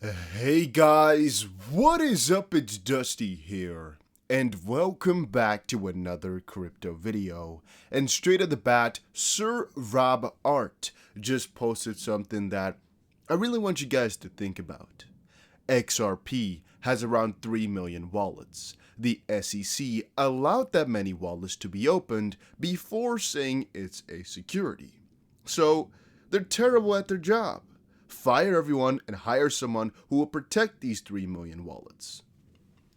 Hey guys, what is up? It's Dusty here, and welcome back to another crypto video. And straight at the bat, Sir Rob Art just posted something that I really want you guys to think about. XRP has around 3 million wallets. The SEC allowed that many wallets to be opened before saying it's a security. So, they're terrible at their job. Fire everyone and hire someone who will protect these 3 million wallets.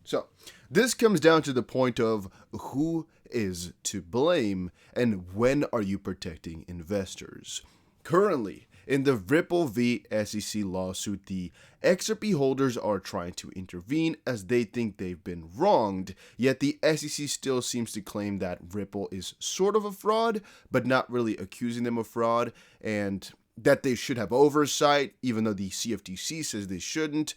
So, this comes down to the point of who is to blame and when are you protecting investors. Currently, in the Ripple v. SEC lawsuit, the XRP holders are trying to intervene as they think they've been wronged, yet the SEC still seems to claim that Ripple is sort of a fraud, but not really accusing them of fraud, and that they should have oversight, even though the CFTC says they shouldn't.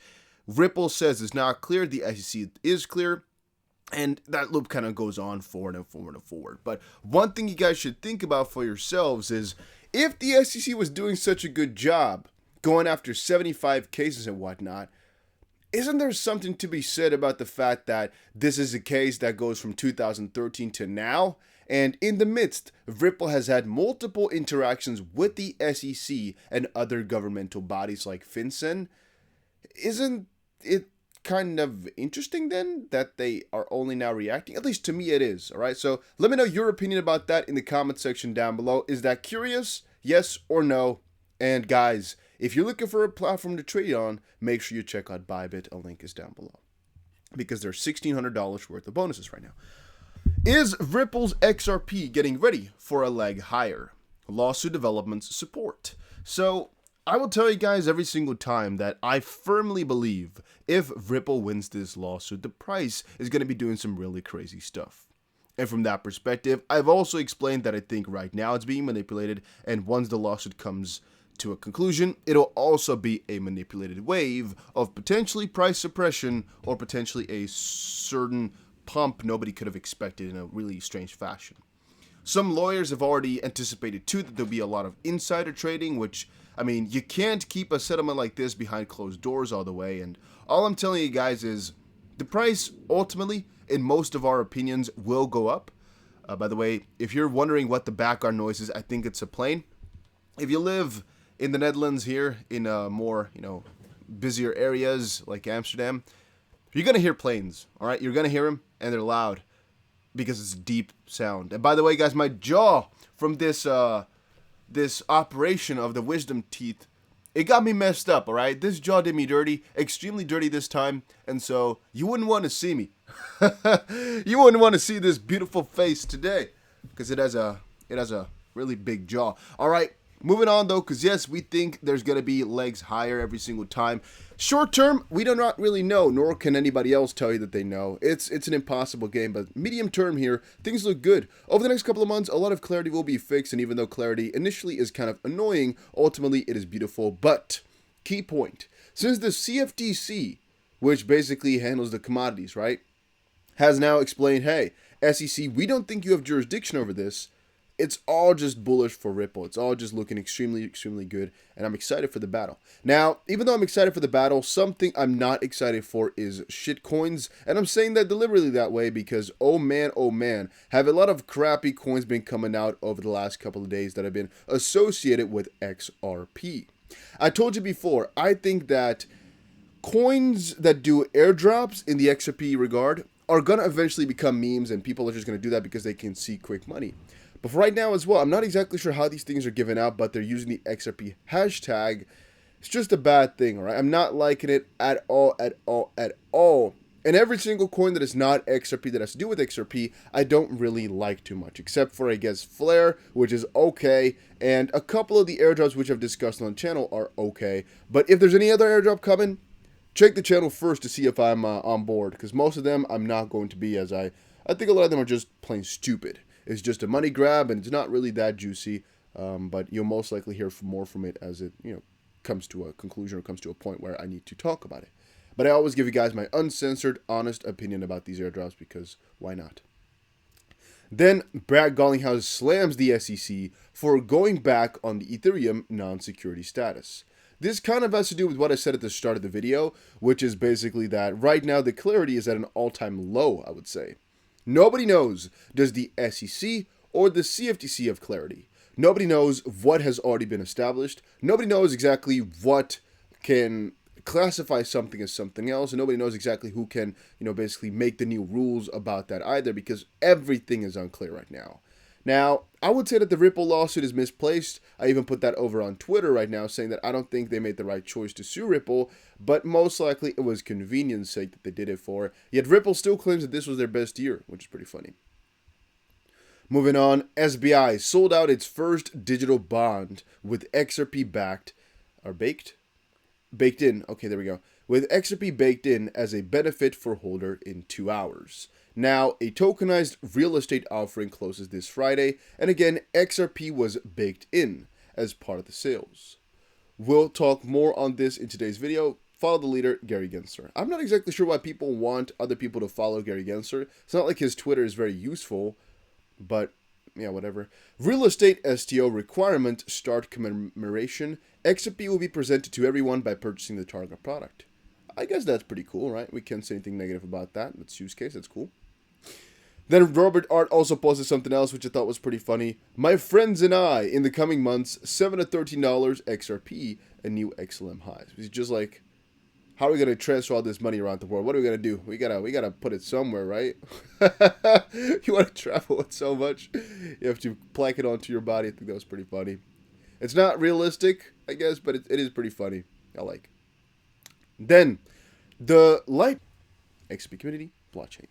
Ripple says it's not clear, the SEC is clear, and that loop kind of goes on forward and forward and forward. But one thing you guys should think about for yourselves is, if the SEC was doing such a good job going after 75 cases and whatnot, isn't there something to be said about the fact that this is a case that goes from 2013 to now? And in the midst, Ripple has had multiple interactions with the SEC and other governmental bodies like FinCEN. Isn't it kind of interesting then that they are only now reacting? At least to me it is, alright? So let me know your opinion about that in the comment section down below. Is that curious? Yes or no? And guys, if you're looking for a platform to trade on, make sure you check out Bybit. A link is down below, because there's $1,600 worth of bonuses right now. Is Ripple's XRP getting ready for a leg higher? Lawsuit developments support. So, I will tell you guys every single time that I firmly believe if Ripple wins this lawsuit, the price is going to be doing some really crazy stuff. And from that perspective, I've also explained that I think right now it's being manipulated, and once the lawsuit comes to a conclusion, it'll also be a manipulated wave of potentially price suppression or potentially a certain pump nobody could have expected in a really strange fashion. Some lawyers have already anticipated too that there'll be a lot of insider trading, which, I mean, you can't keep a settlement like this behind closed doors all the way, and all I'm telling you guys is the price ultimately, in most of our opinions, will go up. By the way, if you're wondering what the background noise is, I think it's a plane. If you live in the Netherlands here, in more, busier areas like Amsterdam, you're going to hear planes, all right? You're going to hear them, and they're loud because it's deep sound. And by the way, guys, my jaw from this operation of the wisdom teeth, it got me messed up, all right? This jaw did me dirty, extremely dirty this time, and so you wouldn't want to see me. You wouldn't want to see this beautiful face today because it has a really big jaw. All right. Moving on, though, because yes, we think there's going to be legs higher every single time. Short term, we do not really know, nor can anybody else tell you that they know. It's an impossible game, but medium term here, things look good. Over the next couple of months, a lot of clarity will be fixed, and even though clarity initially is kind of annoying, ultimately it is beautiful. But, key point, since the CFTC, which basically handles the commodities, right, has now explained, hey, SEC, we don't think you have jurisdiction over this, it's all just bullish for Ripple. It's all just looking extremely, extremely good, and I'm excited for the battle. Now, even though I'm excited for the battle, something I'm not excited for is shitcoins, and I'm saying that deliberately that way because, oh man, have a lot of crappy coins been coming out over the last couple of days that have been associated with XRP. I told you before, I think that coins that do airdrops in the XRP regard are going to eventually become memes, and people are just going to do that because they can see quick money. But for right now as well, I'm not exactly sure how these things are given out, but they're using the XRP hashtag. It's just a bad thing, all right? I'm not liking it at all. And every single coin that is not XRP, that has to do with XRP, I don't really like too much, except for, I guess, Flare, which is okay, and a couple of the airdrops which I've discussed on the channel are okay. But if there's any other airdrop coming, check the channel first to see if I'm on board, because most of them I'm not going to be, as I think a lot of them are just plain stupid. It's just a money grab, and it's not really that juicy, but you'll most likely hear more from it as it comes to a conclusion or comes to a point where I need to talk about it. But I always give you guys my uncensored, honest opinion about these airdrops because why not? Then Brad Garlinghouse slams the SEC for going back on the Ethereum non-security status. This kind of has to do with what I said at the start of the video, which is basically that right now the clarity is at an all-time low, I would say. Nobody knows, does the SEC or the CFTC have clarity? Nobody knows what has already been established. Nobody knows exactly what can classify something as something else, and nobody knows exactly who can, basically make the new rules about that either, because everything is unclear right now. Now, I would say that the Ripple lawsuit is misplaced. I even put that over on Twitter right now, saying that I don't think they made the right choice to sue Ripple, but most likely it was convenience sake that they did it for. Yet Ripple still claims that this was their best year, which is pretty funny. Moving on, SBI sold out its first digital bond with XRP baked in. Okay, there we go. With XRP baked in as a benefit for holder in 2 hours. Now, a tokenized real estate offering closes this Friday, and again, XRP was baked in as part of the sales. We'll talk more on this in today's video. Follow the leader, Gary Gensler. I'm not exactly sure why people want other people to follow Gary Gensler. It's not like his Twitter is very useful, but yeah, whatever. Real estate STO requirement start commemoration. XRP will be presented to everyone by purchasing the target product. I guess that's pretty cool, right? We can't say anything negative about that. That's use case. That's cool. Then Robert Art also posted something else, which I thought was pretty funny. My friends and I, in the coming months, $7 to $13 XRP and new XLM highs. It's just like, how are we gonna transfer all this money around the world? What are we gonna do? We gotta put it somewhere, right? You want to travel it so much, you have to plaque it onto your body. I think that was pretty funny. It's not realistic, I guess, but it is pretty funny. I like. Then, the Light XP Community blockchain.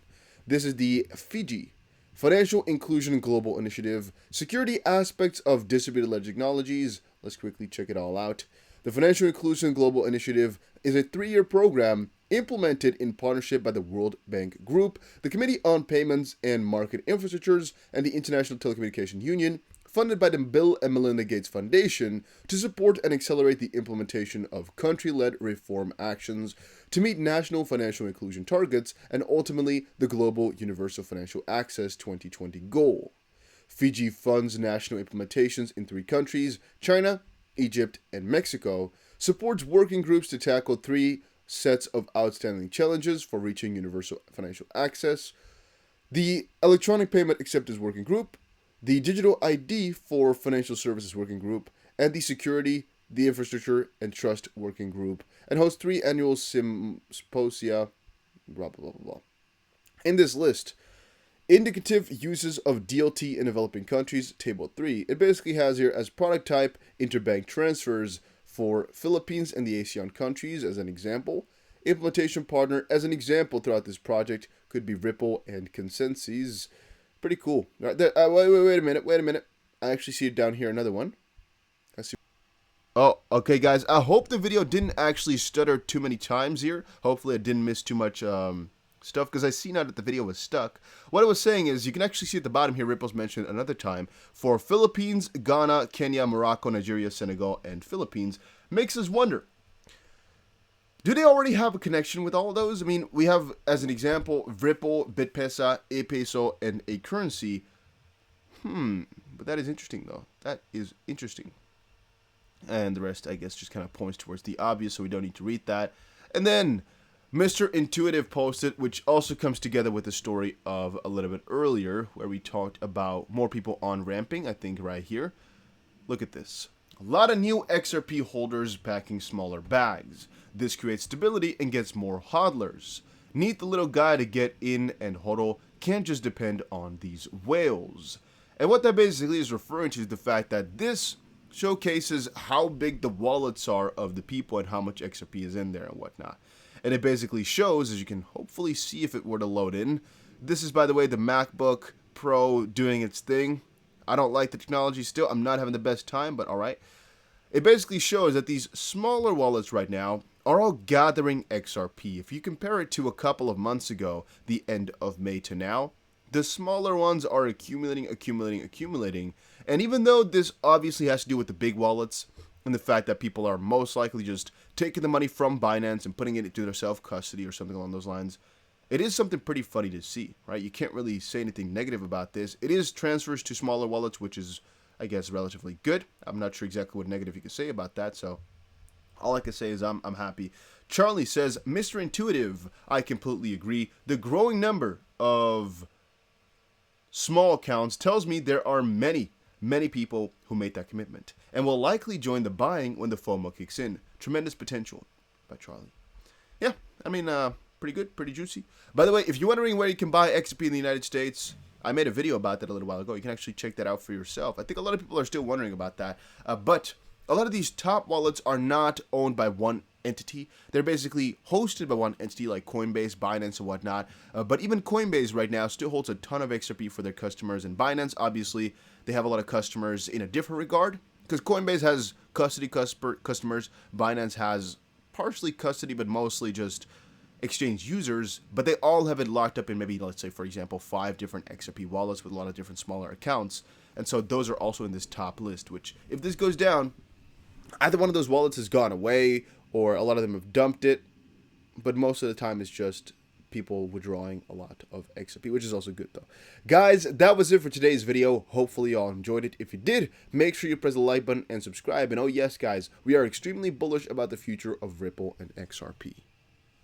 This is the Fiji Financial Inclusion Global Initiative. Security aspects of distributed ledger technologies. Let's quickly check it all out. The Financial Inclusion Global Initiative is a 3-year program implemented in partnership by the World Bank Group, the Committee on Payments and Market Infrastructures, and the International Telecommunication Union, funded by the Bill and Melinda Gates Foundation to support and accelerate the implementation of country-led reform actions to meet national financial inclusion targets and ultimately the Global Universal Financial Access 2020 goal. Fiji funds national implementations in 3 countries, China, Egypt, and Mexico, supports working groups to tackle 3 sets of outstanding challenges for reaching universal financial access: the Electronic Payment Acceptance Working Group, the Digital ID for Financial Services Working Group, and the Security, the Infrastructure, and Trust Working Group, and hosts 3 annual symposia, blah, blah, blah, blah. In this list, indicative uses of DLT in developing countries, Table 3, it basically has here as product type, interbank transfers for Philippines and the ASEAN countries as an example. Implementation partner as an example throughout this project could be Ripple and Consensus. Pretty cool. Right there, wait a minute. I actually see it down here, another one. I see. Oh, okay, guys. I hope the video didn't actually stutter too many times here. Hopefully I didn't miss too much stuff, because I see now that the video was stuck. What I was saying is, you can actually see at the bottom here, Ripple's mentioned another time, for Philippines, Ghana, Kenya, Morocco, Nigeria, Senegal, and Philippines. Makes us wonder, do they already have a connection with all of those? I mean, we have, as an example, Ripple, BitPesa, A-Peso, and a currency. But that is interesting, though. That is interesting. And the rest, I guess, just kind of points towards the obvious, so we don't need to read that. And then Mr. Intuitive posted, which also comes together with the story of a little bit earlier, where we talked about more people on-ramping, I think right here. Look at this. A lot of new XRP holders packing smaller bags. This creates stability and gets more hodlers. Need the little guy to get in and hodl, can't just depend on these whales. And what that basically is referring to is the fact that this showcases how big the wallets are of the people and how much XRP is in there and whatnot. And it basically shows, as you can hopefully see if it were to load in, this is, by the way, the MacBook Pro doing its thing. I don't like the technology still. I'm not having the best time, but alright. It basically shows that these smaller wallets right now are all gathering XRP. If you compare it to a couple of months ago, the end of May to now, the smaller ones are accumulating. And even though this obviously has to do with the big wallets and the fact that people are most likely just taking the money from Binance and putting it into their self-custody or something along those lines, it is something pretty funny to see, right? You can't really say anything negative about this. It is transfers to smaller wallets, which is, I guess, relatively good. I'm not sure exactly what negative you can say about that, so All I can say is I'm happy. Charlie says, Mr. Intuitive, I completely agree. The growing number of small accounts tells me there are many people who made that commitment and will likely join the buying when the FOMO kicks in. Tremendous potential, by Charlie. Yeah, I mean, pretty good, pretty juicy. By the way, if you're wondering where you can buy XRP in the United States, I made a video about that a little while ago. You can actually check that out for yourself. I think a lot of people are still wondering about that. But a lot of these top wallets are not owned by one entity. They're basically hosted by one entity like Coinbase, Binance, and whatnot. But even Coinbase right now still holds a ton of XRP for their customers. And Binance, obviously, they have a lot of customers in a different regard. Because Coinbase has custody customers. Binance has partially custody, but mostly just exchange users, but they all have it locked up in maybe, let's say, for example, 5 different XRP wallets with a lot of different smaller accounts. And so those are also in this top list, which if this goes down, either one of those wallets has gone away or a lot of them have dumped it. But most of the time it's just people withdrawing a lot of XRP, which is also good though. Guys, that was it for today's video. Hopefully y'all enjoyed it. If you did, make sure you press the like button and subscribe. And oh yes, guys, we are extremely bullish about the future of Ripple and XRP.